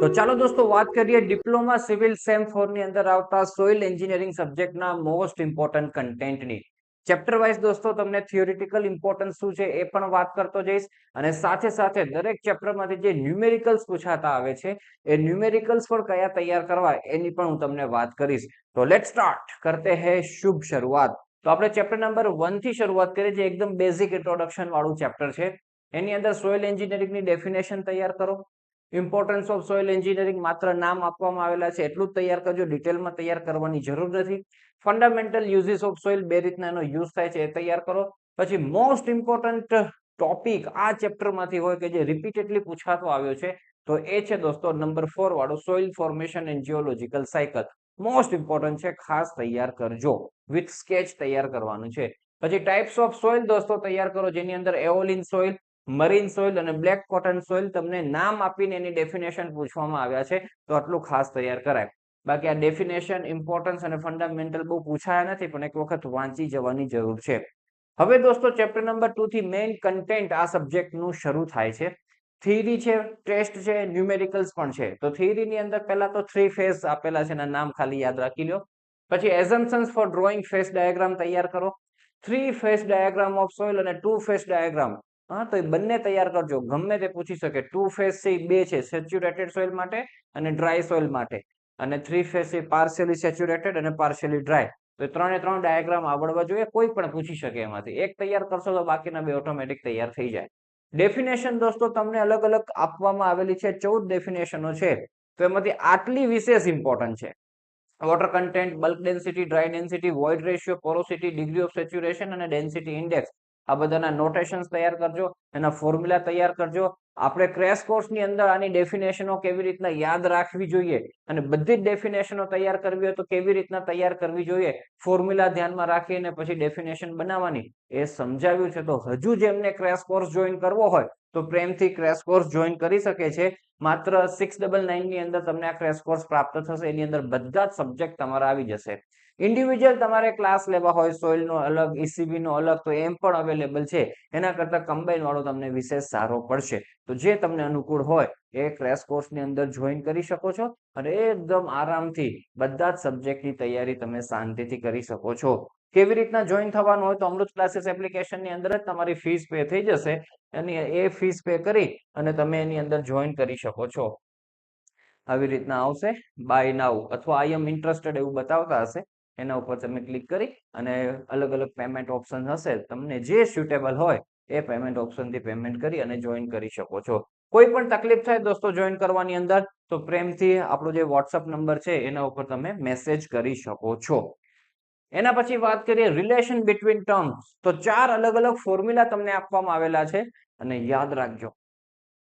તો ચાલો દોસ્તો વાત કરીએ ડિપ્લોમા સિવિલ સેમ 4 ની અંદર આવતા સોઇલ એન્જિનિયરિંગ સબ્જેક્ટના મોસ્ટ ઇમ્પોર્ટન્ટ કન્ટેન્ટની ચેપ્ટર વાઇઝ દોસ્તો તમને થિયોરિટિકલ ઇમ્પોર્ટન્સ શું છે એ પણ વાત કરતો જઈશ અને સાથે સાથે દરેક ચેપ્ટરમાંથી જે ન્યુમેરિકલ્સ પૂછાતા આવે છે એ ન્યુમેરિકલ્સ પણ કયા તૈયાર કરવા એની પણ હું તમને વાત કરીશ. તો લેટ્સ સ્ટાર્ટ કરતે હે શુભ શરૂઆત. તો આપણે ચેપ્ટર નંબર 1 થી શરૂઆત કરીએ જે એકદમ બેઝિક ઇન્ટ્રોડક્શન વાળું ચેપ્ટર છે. એની અંદર સોઇલ એન્જિનિયરિંગની ડેફિનેશન તૈયાર કરો. ઇમ્પોર્ટન્સ ઓફ સોઇલ એન્જિનિયરિંગ માત્ર નામ આપવામાં આવેલા છે એટલું જ તૈયાર કરજો, ડિટેલમાં તૈયાર કરવાની જરૂર નથી. ફંડામેન્ટલ યુઝિસ ઓફ સોઇલ બે રીતના એનો યુઝ થાય છે એ તૈયાર કરો. પછી મોસ્ટ ઇમ્પોર્ટન્ટ ટોપિક આ ચેપ્ટરમાંથી હોય કે જે રિપીટેડલી પૂછાતો આવ્યો છે તો એ છે દોસ્તો નંબર 4 વાળો soil formation and geological cycle. Most important છે, ખાસ તૈયાર કરજો. વિથ સ્કેચ તૈયાર કરવાનું છે. પછી ટાઇપ્સ ઓફ સોઇલ દોસ્તો તૈયાર કરો જેની અંદર એઓલિન સોઇલ, મરીન સોઇલ અને બ્લેક કોટન સોઇલ તમને નામ આપીને એની ડેફિનેશન પૂછવામાં આવ્યા છે તો આટલું ખાસ તૈયાર કરાય. બાકી આ ડેફિનેશન, ઇમ્પોર્ટન્સ અને ફંડામેન્ટલ બહુ પૂછાયા નથી પણ એક વખત વાંચી જવાની જરૂર છે. હવે દોસ્તો ચેપ્ટર નંબર 2 થી મેઇન કન્ટેન્ટ આ સબ્જેક્ટનું શરૂ થાય છે. થિયરી છે, ટેસ્ટ છે, ન્યુમેરિકલ્સ પણ છે. તો થિયરીની અંદર પહેલા તો 3 ફેઝ આપેલા છે એના નામ ખાલી યાદ રાખી લો. પછી એઝમ્પશન્સ ફોર ડ્રોઈંગ ફેઝ ડાયાગ્રામ તૈયાર કરો. 3 ફેઝ ડાયાગ્રામ ઓફ સોઇલ અને 2 ફેઝ ડાયાગ્રામ, હા તો એ બંને તૈયાર કરજો. ગમે તે પૂછી શકે. 2 ફેઝ છે બે છે, સેચ્યુરેટેડ સોઇલ માટે અને ડ્રાય સોઇલ માટે, અને 3 ફેઝ છે પાર્શિયલી સેચ્યુરેટેડ અને પાર્શિયલી ડ્રાય. તો ત્રણે ત્રણ ડાયાગ્રામ આવડવા જોઈએ, કોઈ પણ પૂછી શકે એમાંથી. એક તૈયાર કરશો તો બાકીના બે ઓટોમેટિક તૈયાર થઈ જાય. ડેફિનેશન દોસ્તો તમને અલગ અલગ આપવામાં આવેલી છે, 14 ડેફિનેશનો છે. તો એમાંથી આટલી વિશેષ ઇમ્પોર્ટન્ટ છે. Water content, bulk density, dry density, void ratio, porosity, degree of saturation અને ડેન્સિટી ઇન્ડેક્સ. આ બધાના નોટેશન્સ તૈયાર કરજો, એના ફોર્મ્યુલા તૈયાર કરજો. આપણે ક્રેશ કોર્સની અંદર આની ડેફિનેશનો કેવી રીતના યાદ રાખવી જોઈએ અને બધી જ ડેફિનેશનો તૈયાર કરવી હોય તો કેવી રીતના તૈયાર કરવી જોઈએ, ફોર્મ્યુલા ધ્યાનમાં રાખીને પછી ડેફિનેશન બનાવવાની, એ સમજાવ્યું છે. તો હજુ જેમને ક્રેશ કોર્સ જોઈન કરવો હોય તો પ્રેમથી ક્રેશ કોર્સ જોઈન કરી શકે છે. માત્ર 699 ની અંદર તમને આ ક્રેશ કોર્સ પ્રાપ્ત થશે. એની અંદર બધા જ સબ્જેક્ટ તમારા આવી જશે. ઇન્ડિવિજ્યુઅલ તમારે ક્લાસ લેવા હોય, સોઇલ નો અલગ, ઈસીબી નો અલગ, તો એમ પણ અવેલેબલ છે. એના કરતા કમ્બાઈન વાળો તમને વિશેષ સારો પડશે. તો જે તમને અનુકૂળ હોય એ ક્રેશ કોર્સની અંદર જોઈન કરી શકો છો અને એકદમ આરામથી બધા જ સબ્જેક્ટની તૈયારી તમે શાંતિથી કરી શકો છો. કેવી રીતના જોઈન થવાનું હોય તો અમૃત ક્લાસીસ એપ્લિકેશનની અંદર જ તમારી ફીસ પે થઈ જશે અને એ ફીસ પે કરી અને તમે એની અંદર જોઈન કરી શકો છો. આવી રીતના આવશે બાય નાઉ અથવા આઈ એમ ઇન્ટરેસ્ટેડ એવું બતાવતા હશે. એના ઉપર તમે ક્લિક કરી અને અલગ અલગ પેમેન્ટ ઓપ્શન હશે, તમને જે સુટેબલ હોય એ પેમેન્ટ ઓપ્શનથી પેમેન્ટ કરી અને જોઈન કરી શકો છો. કોઈ પણ તકલીફ થાય દોસ્તો જોઈન કરવાની અંદર તો પ્રેમથી આપણો જે વોટ્સઅપ નંબર છે એના ઉપર તમે મેસેજ કરી શકો છો. એના પછી વાત કરીએ રિલેશન બિટવીન ટર્મ્સ. તો 4 અલગ અલગ ફોર્મ્યુલા તમને આપવામાં આવેલા છે અને યાદ રાખજો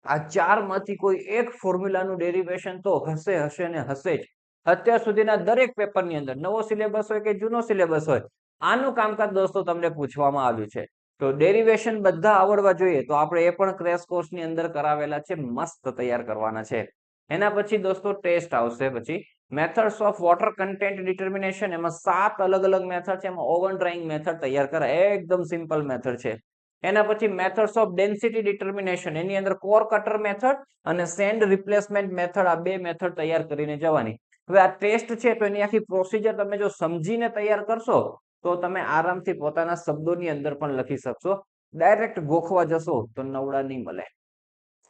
આ 4 માંથી કોઈ એક ફોર્મ્યુલાનું ડેરિવેશન તો હશે હશે ને હશે જ. અત્યાર સુધીના દરેક પેપરની અંદર, નવો સિલેબસ હોય કે જૂનો સિલેબસ હોય, આનું કામકાજ દોસ્તો તમને પૂછવામાં આવ્યું છે. તો ડેરિવેશન બધા આવડવા જોઈએ. તો આપણે એ પણ ક્રેશ કોર્સની અંદર કરાવેલા છે, મસ્ત તૈયાર કરવાના છે. એના પછી દોસ્તો ટેસ્ટ આવશે. પછી methods of water content determination, એમાં 7 અલગ અલગ મેથડ છે. એમાં ઓવન ડ્રાઇંગ મેથડ તૈયાર કરાય, એકદમ સિમ્પલ મેથડ છે. એના પછી મેથડ્સ ઓફ ડેન્સિટી ડિટર્મિનેશન, એની અંદર કોર કટર મેથડ અને સેન્ડ રિપ્લેસમેન્ટ મેથડ, આ બે મેથડ તૈયાર કરીને જવાની. હવે આ ટેસ્ટ છે તો એની આખી પ્રોસિજર તમે જો સમજીને તૈયાર કરશો તો તમે આરામથી પોતાના શબ્દોની અંદર પણ લખી શકશો. ડાયરેક્ટ ગોખવા જશો તો નવડા નહીં મળે.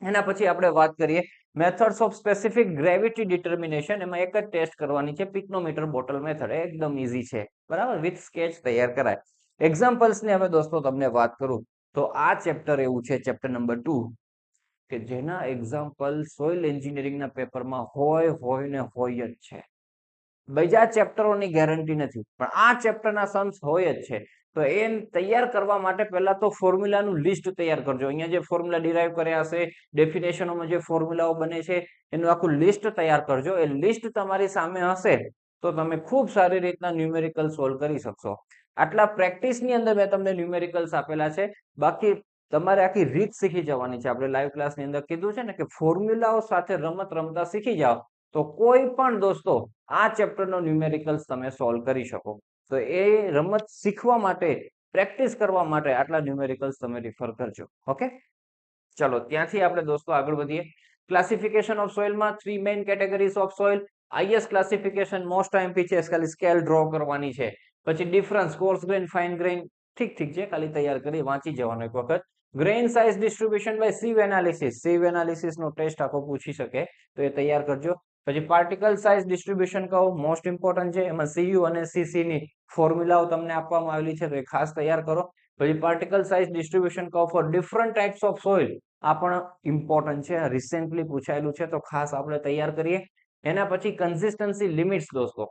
એના પછી આપણે વાત કરીએ methods of specific gravity determination. એમાં એક જ ટેસ્ટ કરવાની છે, પિક્નોમીટર બોટલ મેથડ. એકદમ ઈઝી છે, બરાબર. વિથ સ્કેચ તૈયાર કરાય. એક્ઝામ્પલ્સ ની હવે દોસ્તો તમને વાત કરું તો આ ચેપ્ટર એવું છે, ચેપ્ટર નંબર 2, કે જેના એક્ઝામ્પલ સોઇલ એન્જિનિયરિંગના પેપરમાં હોય ને હોય જ છે. બીજા ચેપ્ટરોની ગેરંટી નથી પણ આ ચેપ્ટરના સમ્સ હોય જ છે. તો એ તૈયાર કરવા માટે પહેલા તો ફોર્મ્યુલાનું લિસ્ટ તૈયાર કરજો. અહીંયા જે ફોર્મ્યુલા ડિરાઈવ કર્યા હશે, ડેફિનેશનોમાં જે ફોર્મ્યુલાઓ બને છે એનું આખું લિસ્ટ તૈયાર કરજો. એ લિસ્ટ તમારી સામે હશે તો તમે ખૂબ સારી રીતના ન્યુમેરિકલ સોલ્વ કરી શકશો. આટલા પ્રેક્ટિસની અંદર મેં તમને ન્યુમેરિકલ્સ આપેલા છે. બાકી તમારે આખી રીત શીખી જવાની છે. આપણે લાઈવ ક્લાસની અંદર કીધું છે ને કે ફોર્મ્યુલાઓ સાથે રમત રમતા શીખી જાઓ તો કોઈ પણ દોસ્તો આ ચેપ્ટરનો ન્યુમેરિકલ્સ તમે સોલ્વ કરી શકો. તો એ રમત શીખવા માટે, પ્રેક્ટિસ કરવા માટે આટલા ન્યુમેરિકલ્સ તમે રિફર કરજો. ઓકે, ચલો ત્યાંથી આપણે દોસ્તો આગળ વધીએ. ક્લાસિફિકેશન ઓફ સોઇલમાં 3 main categories of soil. IS classification most IMP છે, ખાલી સ્કેલ ડ્રો કરવાની છે. પછી difference coarse grain fine grain ઠીક છે, ખાલી તૈયાર કરી વાંચી જવાનું એક વખત. Grain size distribution by sieve analysis, sieve analysis નો ટેસ્ટ આખો પૂછી શકે તો એ તૈયાર કરજો. પછી પાર્ટિકલ સાઇઝ ડિસ્ટ્રીબ્યુશન કહો, મોસ્ટ ઇમ્પોર્ટન્ટ છે. એમાં સીયુ અને સીસી ની ફોર્મ્યુલાઓ તમને આપવામાં આવેલી છે તો એ ખાસ તૈયાર કરો. પછી પાર્ટિકલ સાઇઝ ડિસ્ટ્રીબ્યુશન કહો for different types of soil, આ પણ ઇમ્પોર્ટન્ટ છે, રિસેન્ટલી પૂછાયેલું છે તો ખાસ આપણે તૈયાર કરીએ. એના પછી કન્સિસ્ટન્સી લિમિટ્સ દોસ્તો,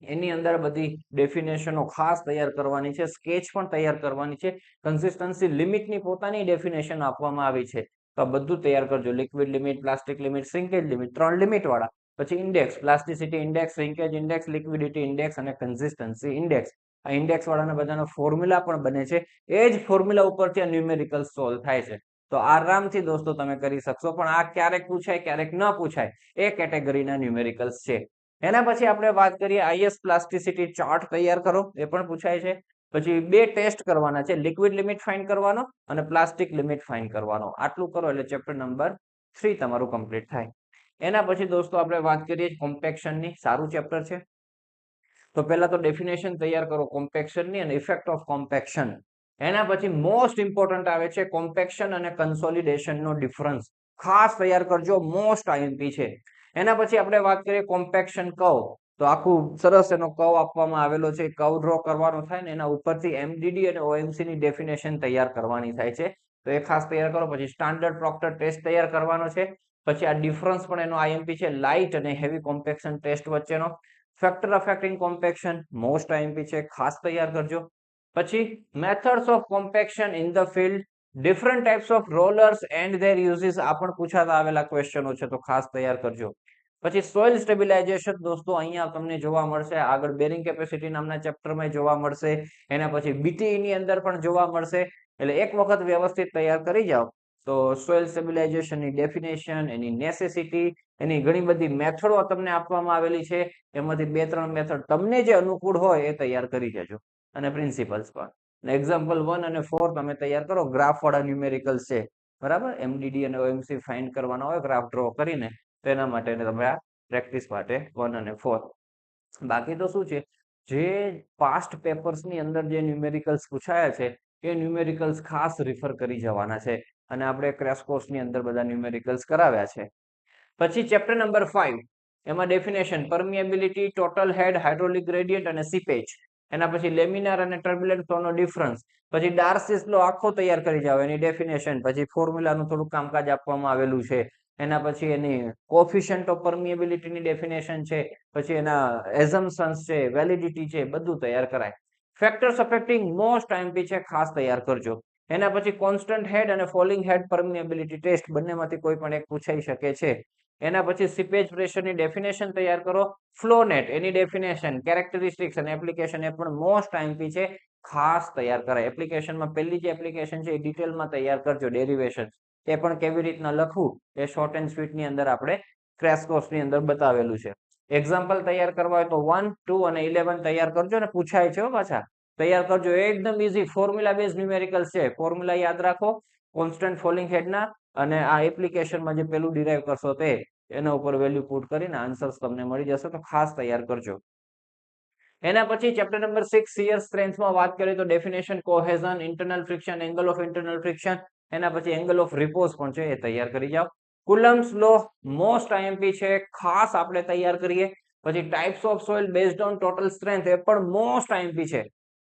એની અંદર બધી ડેફિનેશનો ખાસ તૈયાર કરવાની છે, સ્કેચ પણ તૈયાર કરવાની છે. કન્સિસ્ટન્સી લિમિટની પોતાની ડેફિનેશન આપવામાં આવી છે તો આ બધું તૈયાર કરજો. Liquid limit, plastic limit, shrinkage limit, 3 limit વાળા. પછી index, plasticity index, shrinkage index, liquidity index અને કન્સિસ્ટન્સી ઇન્ડેક્સ. આ ઇન્ડેક્સ વાળાના બધાનો ફોર્મ્યુલા પણ બને છે, એ જ ફોર્મ્યુલા ઉપરથી આ ન્યુમેરિકલ સોલ્વ થાય છે. તો આરામથી દોસ્તો તમે કરી શકશો, પણ આ ક્યારેક પૂછાય ક્યારેક ન પૂછાય, એ કેટેગરીના ન્યુમેરિકલ્સ છે. એના પછી આપણે વાત કરીએ આઈએસ પ્લાસ્ટિસિટી ચાર્ટ તૈયાર કરો, એ પણ પૂછાય છે. પછી 2 ટેસ્ટ કરવાના છે, લિક્વિડ લિમિટ ફાઇન્ડ કરવાનો અને પ્લાસ્ટિક લિમિટ ફાઇન્ડ કરવાનો. આટલું કરો એટલે ચેપ્ટર નંબર 3 તમારું કમ્પ્લીટ થાય. એના પછી દોસ્તો આપણે વાત કરીએ કોમ્પેક્શનની, સારું ચેપ્ટર છે. તો પહેલા તો ડેફિનેશન તૈયાર કરો કોમ્પેક્શનની અને ઇફેક્ટ ઓફ કોમ્પેક્શન. એના પછી મોસ્ટ ઇમ્પોર્ટન્ટ આવે છે કોમ્પેક્શન અને કન્સોલિડેશનનો ડિફરન્સ, ખાસ તૈયાર કરજો, મોસ્ટ આઈએમપી છે. એના પછી આપણે વાત કરીએ કોમ્પેક્શન કર્વ, તો આખું સરસ એનો કર્વ આપવામાં આવેલો છે, કર્વ ડ્રો કરવાનો થાય ને એના ઉપરથી એમડીડી અને ઓએમસી ની ડેફિનેશન તૈયાર કરવાની થાય છે તો એ ખાસ તૈયાર કરો. પછી સ્ટાન્ડર્ડ પ્રોક્ટર ટેસ્ટ તૈયાર કરવાનો છે. પછી આ ડિફરન્સ પણ એનો આઈએમપી છે, લાઇટ અને હેવી કોમ્પેક્શન ટેસ્ટ વચ્ચેનો. Factor affecting compaction most IMP છે, ખાસ તૈયાર કરજો. પછી methods of compaction in the field, different types of rollers and there uses, આ પણ પૂછાતા આવેલા ક્વેશ્ચનો છે તો ખાસ તૈયાર કરજો. પછી સોઇલ સ્ટેબિલાઇઝેશન દોસ્તો અહીંયા તમને જોવા મળશે, આગળ બેરિંગ કેપેસિટી નામના ચેપ્ટરમાં જોવા મળશે, એના પછી બીટીઈ ની અંદર પણ જોવા મળશે. એટલે એક વખત વ્યવસ્થિત તૈયાર કરી જાઓ તો સોઇલ સ્ટેબિલાઇઝેશનની ડેફિનેશન, એની નેસેસિટી, એની ઘણી બધી મેથડો તમને આપવામાં આવેલી છે, એમાંથી 2-3 મેથડ તમને જે અનુકૂળ હોય એ તૈયાર કરી જજો, અને પ્રિન્સિપલ્સ પણ. એક્ઝામ્પલ 1 અને 4 તમે તૈયાર કરો, ગ્રાફ વાળા ન્યુમેરિકલ્સ છે, બરાબર. એમડીડી અને ઓએમસી ફાઇન્ડ કરવાના હોય ગ્રાફ ડ્રો કરીને, તેના માટે તમે આ પ્રેક્ટિસ માટે 1 અને 4. બાકી તો શું છે, જે પાસ્ટ પેપર્સ ની અંદર જે ન્યુમેરિકલ્સ પૂછાયા છે એ ન્યુમેરિકલ્સ ખાસ રિફર કરી જવાના છે, અને આપણે ક્રેશ કોર્સ ની અંદર બધા ન્યુમેરિકલ્સ કરાવ્યા છે. પછી ચેપ્ટર નંબર 5, એમાં definition, permeability, total head, hydraulic gradient અને સીપેજ. એના પછી લેમિનાર અને ટર્બ્યુલન્ટ ફ્લોનો ડિફરન્સ. પછી ડાર્સીસ લો આખો તૈયાર કરી જાવ, એની ડેફિનેશન. પછી ફોર્મ્યુલાનું થોડું કામકાજ આપવામાં આવેલું છે. એના પછી એની કોફિશિયન્ટ ઓફ પરમિએબિલિટી ની ડેફિનેશન છે. પછી એના એઝમ્પશન્સ છે, વેલિડિટી છે, બધું તૈયાર કરાય. ફેક્ટર્સ અફેક્ટિંગ મોસ્ટ આઈએમપી છે, ખાસ તૈયાર કરજો. એના પછી કોન્સ્ટન્ટ હેડ અને ફોલિંગ હેડ પરમિએબિલિટી ટેસ્ટ, બંનેમાંથી કોઈ પણ એક પૂછાઈ શકે છે. એના પછી સીપેજ પ્રેશરની ડેફિનેશન તૈયાર કરો. ફ્લો નેટ, એની ડેફિનેશન, કેરેક્ટરિસ્ટિક્સ અને એપ્લિકેશન, એ પણ મોસ્ટ આઈએમપી છે, ખાસ તૈયાર કરાય. એપ્લિકેશનમાં પહેલી જે એપ્લિકેશન છે એ ડિટેલમાં તૈયાર કરજો, ડેરિવેશન, એ પણ કેવી રીતના લખવું એ શોર્ટ એન્ડ સ્વીટ ની અંદર આપણે ક્રેશ કોર્સ ની અંદર બતાવેલું છે. એક્ઝામ્પલ તૈયાર કરવા હોય તો 1, 2 અને 11 તૈયાર કરજો ને પૂછાય છે પાછા, તૈયાર કરજો. એકદમ ઈઝી ફોર્મ્યુલા બેઝ ન્યુમેરિકલ્સ છે, ફોર્મ્યુલા યાદ રાખો કોન્સ્ટન્ટ ફોલિંગ હેડના, અને આ એપ્લિકેશનમાં જે પેલું ડિરાઈવ કરશો તે એના ઉપર વેલ્યુ પુટ કરીને આન્સર્સ તમને મળી જશે, તો ખાસ તૈયાર કરજો. એના પછી ચેપ્ટર નંબર 6 શિયર સ્ટ્રેન્થમાં વાત કરીએ તો definition, cohesion, internal friction, angle of internal friction, એના પછી એંગલ ઓફ રિપોઝ પણ છે, એ તૈયાર કરી જાઓ. કુલમ્સ લો મોસ્ટ આઈએમપી છે, ખાસ આપણે તૈયાર કરીએ. પછી types of soil based on total strength, એ પણ મોસ્ટ આઈએમપી છે,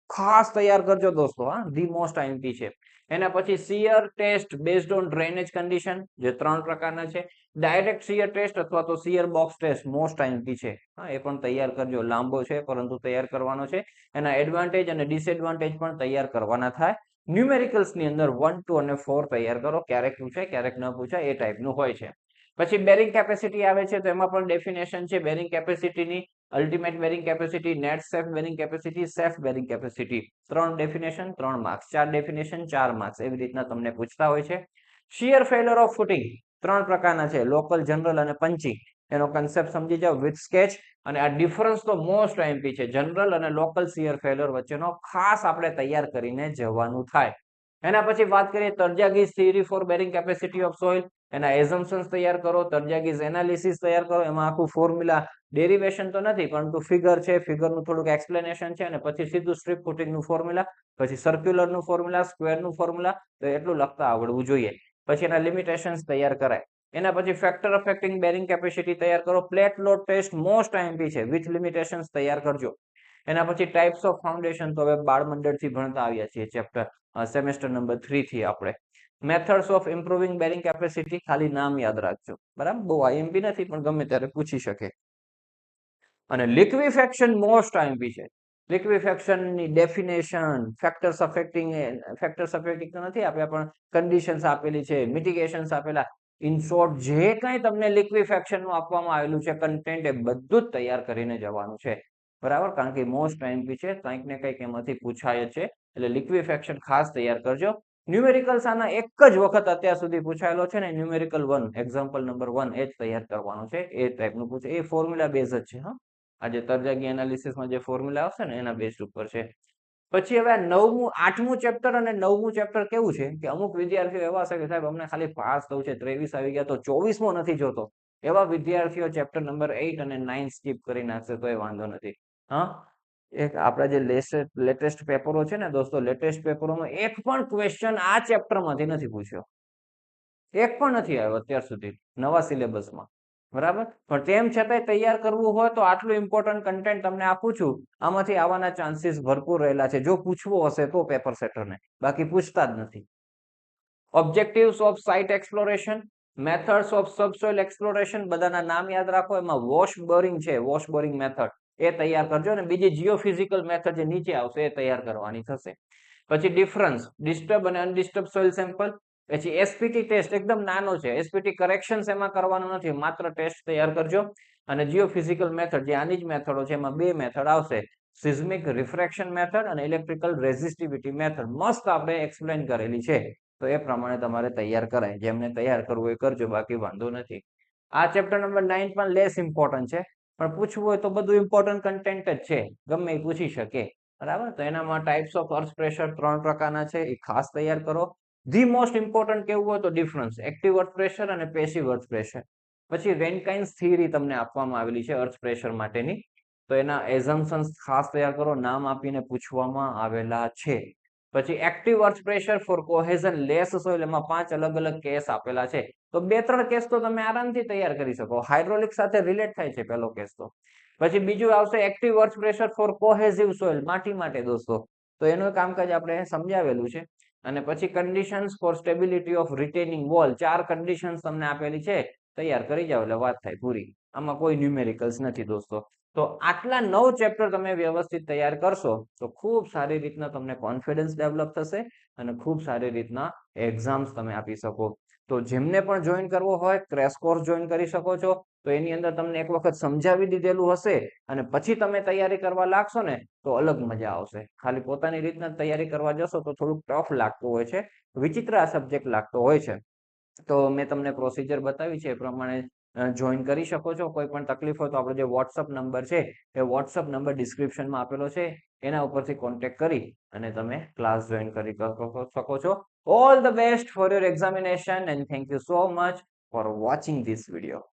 ખાસ તૈયાર કરજો દોસ્તો, હા, ધી મોસ્ટ આઈએમપી છે. એના પછી shear test based on drainage condition, જે 3 પ્રકારના છે. ડાયરેક્ટ શિયર ટેસ્ટ અથવા તો shear box test most IMP છે, હા, એ પણ તૈયાર કરજો. લાંબો છે પરંતુ તૈયાર કરવાનો છે. એના એડવાન્ટેજ અને ડિસએડવાન્ટેજ પણ તૈયાર કરવાના થાય. ન્યુમેરિકલ્સ ની અંદર 1, 2 અને 4 તૈયાર કરો, ક્યારેક પૂછાય ક્યારેક ન પૂછાય, એ ટાઈપનું હોય છે. પછી બેરિંગ કેપેસિટી આવે છે, તો એમાં પણ ડેફિનેશન છે બેરિંગ કેપેસિટીની. Ultimate bearing capacity, net safe bearing capacity, safe bearing capacity. 3 definition 3 marks, 4 definition 4 marks, એવી રીતના તમને પૂછતા હોય છે. શિયર ફેલર ઓફ ફૂટિંગ 3 પ્રકારના છે, લોકલ, જનરલ અને પંચિંગ. એનો કન્સેપ્ટ સમજી જાઓ વિથ સ્કેચ. અને આ ડિફરન્સ તો મોસ્ટ આઈએમપી છે, જનરલ અને લોકલ શિયર ફેલર વચ્ચેનો, ખાસ આપણે તૈયાર કરીને જવાનું થાય. એના પછી વાત કરીએ Terzaghi's theory for bearing capacity of soil. એના એઝમ્પશન્સ તૈયાર કરો, તરજાગીઝ એનાલિસિસ તૈયાર કરો, એમાં આખું ફોર્મ્યુલા ડેરિવેશન તો નથી પરંતુ ફિગર છે, ફિગરનું થોડુંક એક્સપ્લેનેશન છે, અને પછી સીધું સ્ટ્રીપ ફૂટિંગનું ફોર્મ્યુલા, પછી સર્ક્યુલરનું ફોર્મ્યુલા, સ્ક્વેરનું ફોર્મ્યુલા, તો એટલું લખતા આવડવું જોઈએ. પછી એના લિમિટેશન્સ તૈયાર કરાય. એના પછી ફેક્ટર અફેક્ટિંગ બેરિંગ કેપેસિટી તૈયાર કરો. Plate load test most IMP છે, વિથ લિમિટેશન્સ તૈયાર કરજો. એના પછી ટાઈપ્સ ઓફ ફાઉન્ડેશન તો હવે બાળ મંડળથી ભણતા આવ્યા છીએ, ચેપ્ટર સેમેસ્ટર નંબર 3 થી આપણે. Methods of improving bearing capacity, ખાલી નામ યાદ રાખજો, બરાબર? બહુ આઈએમપી નથી પણ ગમે ત્યારે પૂછી શકે. અને લિક્વિફેક્શન મોસ્ટ આઈએમપી છે. લિક્વિફેક્શનની ડેફિનેશન, ફેક્ટર્સ અફેક્ટિંગ તો નથી આપ્યા પણ કન્ડિશન્સ આપેલી છે, મિટિગેશન્સ આપેલા. ઇન શોર્ટ, જે કંઈ તમને લિક્વિફેક્શનનું આપવામાં આવેલું છે કન્ટેન્ટ, એ બધું જ તૈયાર કરીને જવાનું છે, બરાબર? કારણ કે મોસ્ટ આઈએમપી છે, કંઈક ને કંઈક એમાંથી પૂછાય છે, એટલે લિક્વિફેક્શન ખાસ તૈયાર કરજો. ન્યુમેરિકલ્સ આના એક જ વખત અત્યાર સુધી પૂછાયેલો છે ને, ન્યુમેરિકલ 1, એક્ઝામ્પલ નંબર 1 એ જ તૈયાર કરવાનું છે. એ ટાઈપનું પૂછે, એ ફોર્મ્યુલા બેઝ જ છે. હા, આજે તરજાગી એનાલિસિસમાં જે ફોર્મ્યુલા આવશે ને એના બેઝ ઉપર છે. પછી હવે 9મું 8મું ચેપ્ટર અને 9મું ચેપ્ટર કેવું છે કે અમુક વિદ્યાર્થીઓ એવા છે કે સાહેબ અમને ખાલી પાસ થવું છે, 23 આવી ગયા તો 24મો નથી જોતો. એવા વિદ્યાર્થીઓ ચેપ્ટર નંબર 8 અને 9 સ્કીપ કરી નાખશે તો એ વાંધો નથી. હા, એક આપણા જે લેટેસ્ટ પેપરો છે ને દોસ્તો, લેટેસ્ટ પેપરોમાં એક પણ ક્વેશ્ચન આ ચેપ્ટરમાંથી નથી પૂછ્યો. એક પણ નથી આવ્યો અત્યાર સુધી નવા સિલેબસમાં, બરાબર? પણ તેમ છતાંય તૈયાર કરવું હોય તો આટલું ઇમ્પોર્ટન્ટ કન્ટેન્ટ તમને આપું છું. આમાંથી આવવાના ચાન્સીસ ભરપૂર રહેલા છે, જો પૂછવું હશે તો પેપર સેટરને, બાકી પૂછતા જ નથી. Objectives of site exploration, methods of subsoil exploration, બધાના નામ યાદ રાખો. એમાં વોશ બોરિંગ છે, વોશ બોરિંગ મેથડ એ તૈયાર કરજો, અને બીજી જીઓફિઝિકલ મેથડ જે નીચે આવશે એ તૈયાર કરવાની થશે. પછી ડિફરન્સ, ડિસ્ટર્બ અને અનડિસ્ટર્બ સોઇલ સેમ્પલ. પછી એસપીટી ટેસ્ટ એકદમ નાનો છે, એસપીટી કરેક્શન્સ એમાં કરવાનું નથી, માત્ર ટેસ્ટ તૈયાર કરજો. અને જીઓફિઝિકલ મેથડ જે આની જ મેથડો છે, એમાં બે મેથડ આવશે, સિઝમિક રિફ્રેક્શન મેથડ અને ઇલેક્ટ્રિકલ રેઝિસ્ટિવિટી મેથડ. મસ્ત આપણે એક્સપ્લેન કરેલી છે, તો એ પ્રમાણે તમારે તૈયાર કરાય. જેમને તૈયાર કરવું એ કરજો, બાકી વાંધો નથી. આ ચેપ્ટર નંબર 9 પણ લેસ ઇમ્પોર્ટન્ટ છે, પણ પૂછવું હોય તો બધું ઇમ્પોર્ટન્ટ કન્ટેન્ટ જ છે, ગમે એ પૂછી શકે, બરાબર? તો એનામાં ટાઈપ્સ ઓફ અર્થ પ્રેશર 3 પ્રકારના છે, એ ખાસ તૈયાર કરો. ધી મોસ્ટ ઇમ્પોર્ટન્ટ કેવું હોય તો ડિફરન્સ, એક્ટિવ અર્થ પ્રેશર અને પેસિવ અર્થ પ્રેશર. પછી રેનકાઇન્સ થિયરી તમને આપવામાં આવેલી છે અર્થ પ્રેશર માટેની, તો એના એઝમ્પશન્સ ખાસ તૈયાર કરો, નામ આપીને પૂછવામાં આવેલા છે. પછી active earth pressure for cohesionless soil, એમાં 5 અલગ અલગ કેસ આપેલા છે, તો 2-3 કેસ તો તમે આરામથી તૈયાર કરી શકો. હાઇડ્રોલિક સાથે રિલેટ થાય છે પહેલો કેસ તો. પછી બીજું આવશે active earth pressure four કોહેઝિવ soil, માટી માટે દોસ્તો, તો એનું કામકાજ આપણે સમજાવેલું છે. અને પછી conditions for stability of retaining wall, 4 conditions તમને આપેલી છે, તૈયાર કરી જાવ એટલે વાત થાય પૂરી. આમાં કોઈ ન્યુમેરિકલ્સ નથી દોસ્તો. તો આટલા 9 ચેપ્ટર તમે વ્યવસ્થિત તૈયાર કરશો તો ખૂબ સારી રીતના તમને કોન્ફિડન્સ ડેવલપ થશે અને ખૂબ સારી રીતના એક્ઝામ્સ તમે આપી શકો. તો જેમને પણ જોઈન કરવો હોય, ક્રેશ કોર્સ જોઈન કરી શકો છો. તો એની અંદર તમને એક વખત સમજાવી દીધેલું હશે અને પછી તમે તૈયારી કરવા લાગશો ને તો અલગ મજા આવશે. ખાલી પોતાની રીતના તૈયારી કરવા જશો તો થોડુંક ટફ લાગતું હોય છે, વિચિત્ર આ સબ્જેક્ટ લાગતો હોય છે. તો મેં તમને પ્રોસિજર બતાવી છે એ પ્રમાણે જોઈન કરી શકો છો. કોઈ પણ તકલીફ હોય તો આપણો જે વોટ્સઅપ નંબર છે એ વોટ્સઅપ નંબર ડિસ્ક્રિપ્શનમાં આપેલો છે, એના ઉપરથી કોન્ટેક્ટ કરી અને તમે ક્લાસ જોઈન કરી શકો છો. All the best for your examination and thank you so much for watching this video.